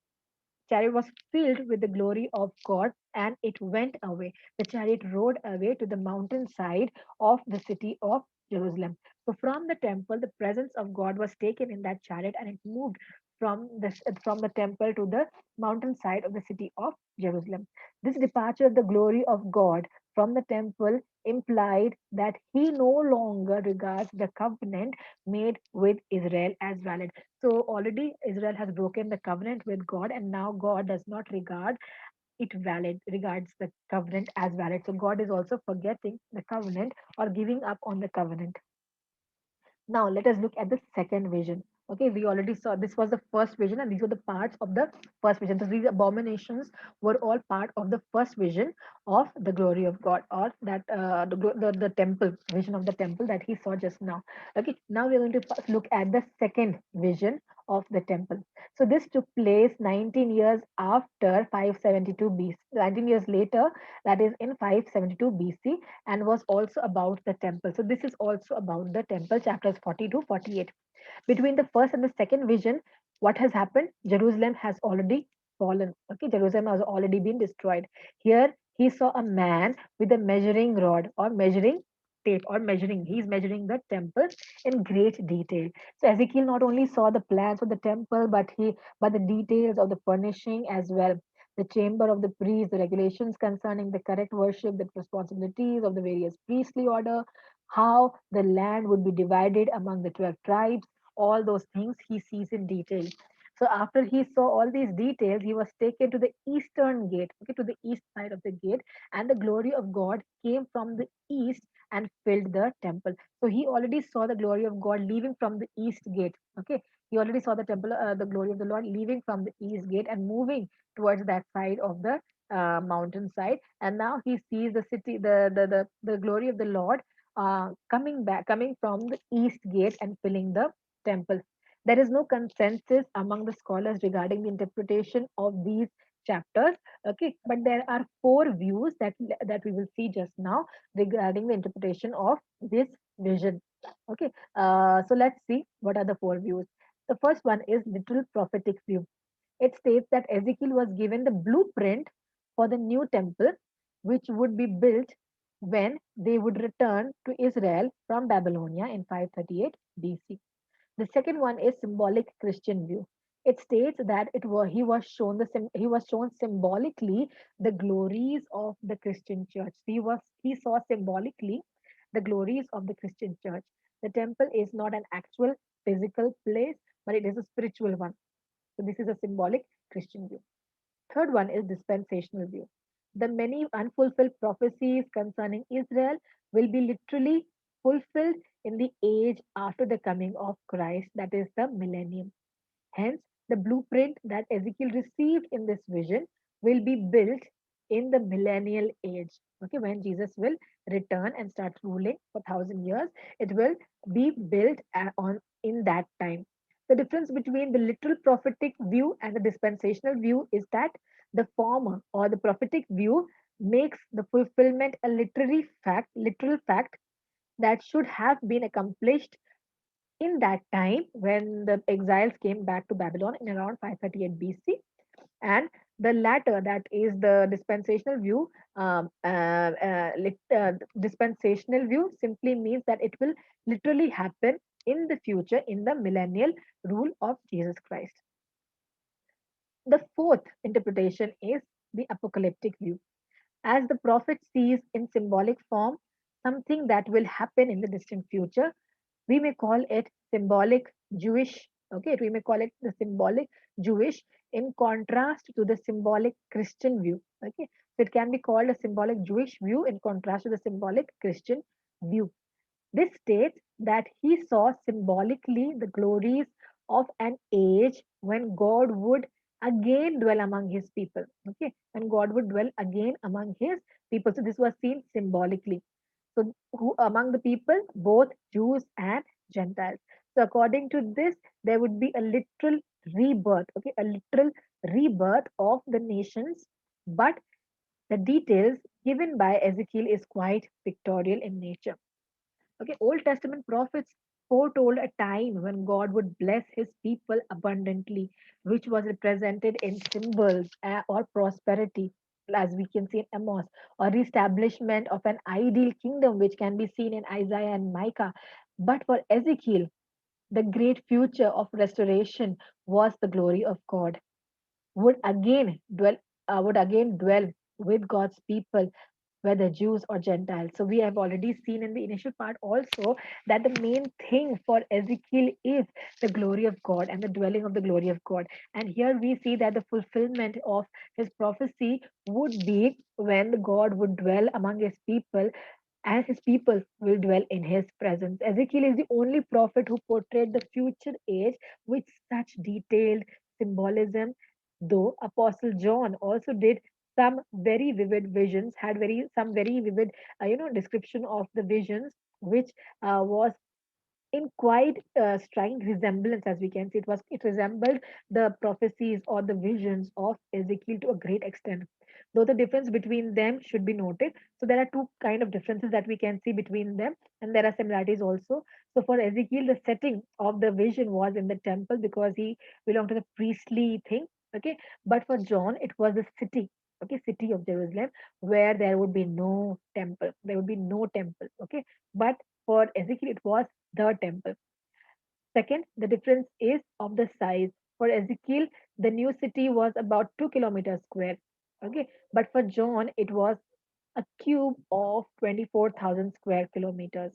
chariot was filled with the glory of God, and it went away. The chariot rode away to the mountainside of the city of Jerusalem. So from the temple, the presence of God was taken in that chariot, and it moved from the temple to the mountainside of the city of Jerusalem. This departure of the glory of God from the temple implied that he no longer regards the covenant made with Israel as valid. So already Israel has broken the covenant with God, and now God does not regards the covenant as valid. So God is also forgetting the covenant or giving up on the covenant. Now let us look at the second vision. Okay, we already saw this was the first vision, and these were the parts of the first vision. So these abominations were all part of the first vision of the glory of God, or that the temple vision of the temple that he saw just now. Okay, now we're going to first look at the second vision of the temple. So this took place 19 years after 572 BC. 19 years later, that is in 572 BC, and was also about the temple. So this is also about the temple, chapters 40 to 48. Between the first and the second vision, what has happened? Jerusalem has already fallen. Okay, Jerusalem has already been destroyed. Here he saw a man with a measuring rod or measuring tape or measuring. He's measuring the temple in great detail. So Ezekiel not only saw the plans of the temple, but the details of the furnishing as well. The chamber of the priests, the regulations concerning the correct worship, the responsibilities of the various priestly order, how the land would be divided among the 12 tribes, all those things he sees in detail. So after he saw all these details, he was taken to the eastern gate, okay, to the east side of the gate, and the glory of God came from the east and filled the temple. So he already saw the glory of God leaving from the east gate. Okay, he already saw the temple, the glory of the Lord leaving from the east gate and moving towards that side of the mountain side. And now he sees the city, the glory of the Lord coming from the east gate and filling the temple. There is no consensus among the scholars regarding the interpretation of these chapters. Okay, but there are four views that we will see just now regarding the interpretation of this vision. Okay, so let's see what are the four views. The first one is literal prophetic view. It states that Ezekiel was given the blueprint for the new temple, which would be built when they would return to Israel from Babylonia in 538 BC. The second one is symbolic Christian view. It states that he was shown symbolically the glories of the Christian church. He saw symbolically the glories of the Christian church. The temple is not an actual physical place, but it is a spiritual one. So this is a symbolic Christian view. Third one is dispensational view. The many unfulfilled prophecies concerning Israel will be literally fulfilled in the age after the coming of Christ, that is the millennium. Hence, the blueprint that Ezekiel received in this vision will be built in the millennial age. Okay, when Jesus will return and start ruling for 1,000 years, it will be built on in that time. The difference between the literal prophetic view and the dispensational view is that the former or the prophetic view makes the fulfillment a literal fact that should have been accomplished in that time when the exiles came back to Babylon in around 538 BC. And the latter, that is the dispensational view, dispensational view simply means that it will literally happen in the future in the millennial rule of Jesus Christ. The fourth interpretation is the apocalyptic view. As the prophet sees in symbolic form something that will happen in the distant future, we may call it symbolic Jewish. Okay, we may call it the symbolic Jewish in contrast to the symbolic Christian view. Okay, so it can be called a symbolic Jewish view in contrast to the symbolic Christian view. This states that he saw symbolically the glories of an age when God would again dwell among his people. Okay, and God would dwell again among his people. So this was seen symbolically. So, who among the people, both Jews and Gentiles. So, according to this, there would be a literal rebirth, okay, a literal rebirth of the nations, but the details given by Ezekiel is quite pictorial in nature. Okay, Old Testament prophets foretold a time when God would bless his people abundantly, which was represented in symbols or prosperity, as we can see in Amos, or reestablishment of an ideal kingdom, which can be seen in Isaiah and Micah. But for Ezekiel, the great future of restoration was the glory of God would again dwell with God's people, whether Jews or Gentiles. So we have already seen in the initial part also that the main thing for Ezekiel is the glory of God and the dwelling of the glory of God. And here we see that the fulfillment of his prophecy would be when God would dwell among his people and his people will dwell in his presence. Ezekiel is the only prophet who portrayed the future age with such detailed symbolism, though Apostle John also did some very vivid visions, had very vivid description of the visions, which was in quite striking resemblance, as we can see. It resembled the prophecies or the visions of Ezekiel to a great extent, though the difference between them should be noted. So there are two kind of differences that we can see between them, and there are similarities also. So for Ezekiel, the setting of the vision was in the temple because he belonged to the priestly thing. Okay, but for John it was the city, okay, city of Jerusalem, where there would be no temple, okay, but for Ezekiel it was the temple. Second, the difference is of the size. For Ezekiel, the new city was about 2 kilometers square. Okay, but for John, it was a cube of 24,000 square kilometers.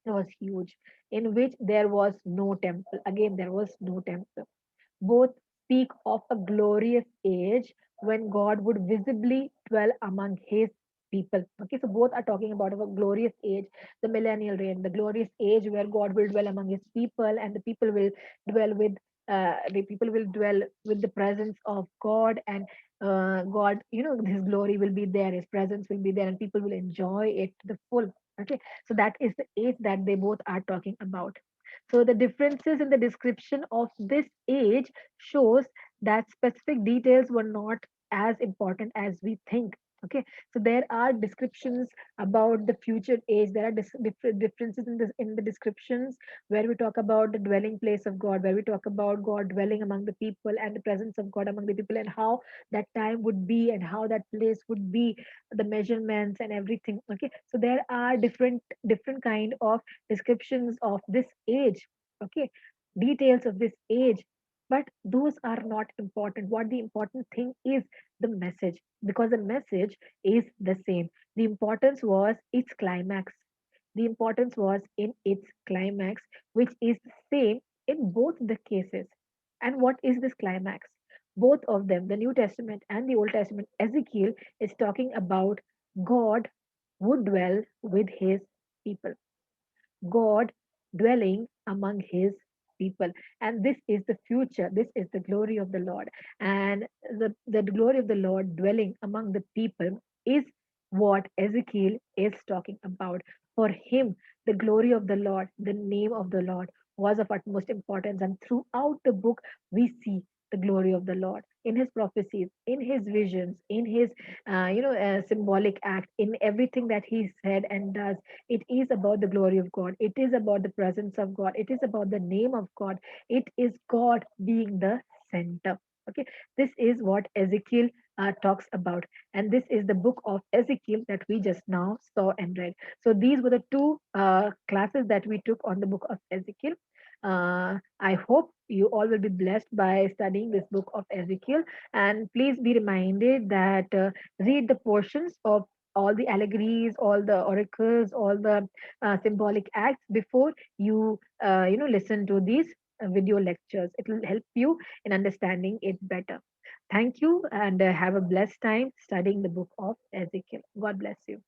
It was huge, in which there was no temple. Again, there was no temple. Both speak of a glorious age when God would visibly dwell among his people. Okay, so both are talking about a glorious age, the millennial reign, the glorious age where God will dwell among his people, and the people will dwell with the presence of God, and God, his glory will be there, his presence will be there, and people will enjoy it to the full. Okay, so that is the age that they both are talking about. So the differences in the description of this age shows that specific details were not as important as we think. Okay, so there are descriptions about the future age. There are differences in the descriptions, where we talk about the dwelling place of God, where we talk about God dwelling among the people and the presence of God among the people, and how that time would be and how that place would be, the measurements and everything. Okay, so there are different kind of descriptions of this age. Okay, details of this age, but those are not important. What the important thing is, the message, because the message is the same. The importance was its climax. The importance was in its climax, which is the same in both the cases. And what is this climax? Both of them, the New Testament and the Old Testament, Ezekiel is talking about God would dwell with his people. God dwelling among his people. And this is the future. This is the glory of the Lord. And the glory of the Lord dwelling among the people is what Ezekiel is talking about. For him, the glory of the Lord, the name of the Lord, was of utmost importance. And throughout the book, we see the glory of the Lord in his prophecies, in his visions, in his symbolic act, in everything that he said and does. It is about the glory of God. It is about the presence of God. It is about the name of God. It is God being the center. Okay, this is what Ezekiel talks about, and this is the book of Ezekiel that we just now saw and read. So these were the two classes that we took on the book of Ezekiel. I hope you all will be blessed by studying this book of Ezekiel, and please be reminded that read the portions of all the allegories, all the oracles, all the symbolic acts before you listen to these video lectures. It will help you in understanding it better. Thank you, and have a blessed time studying the book of Ezekiel. God bless you.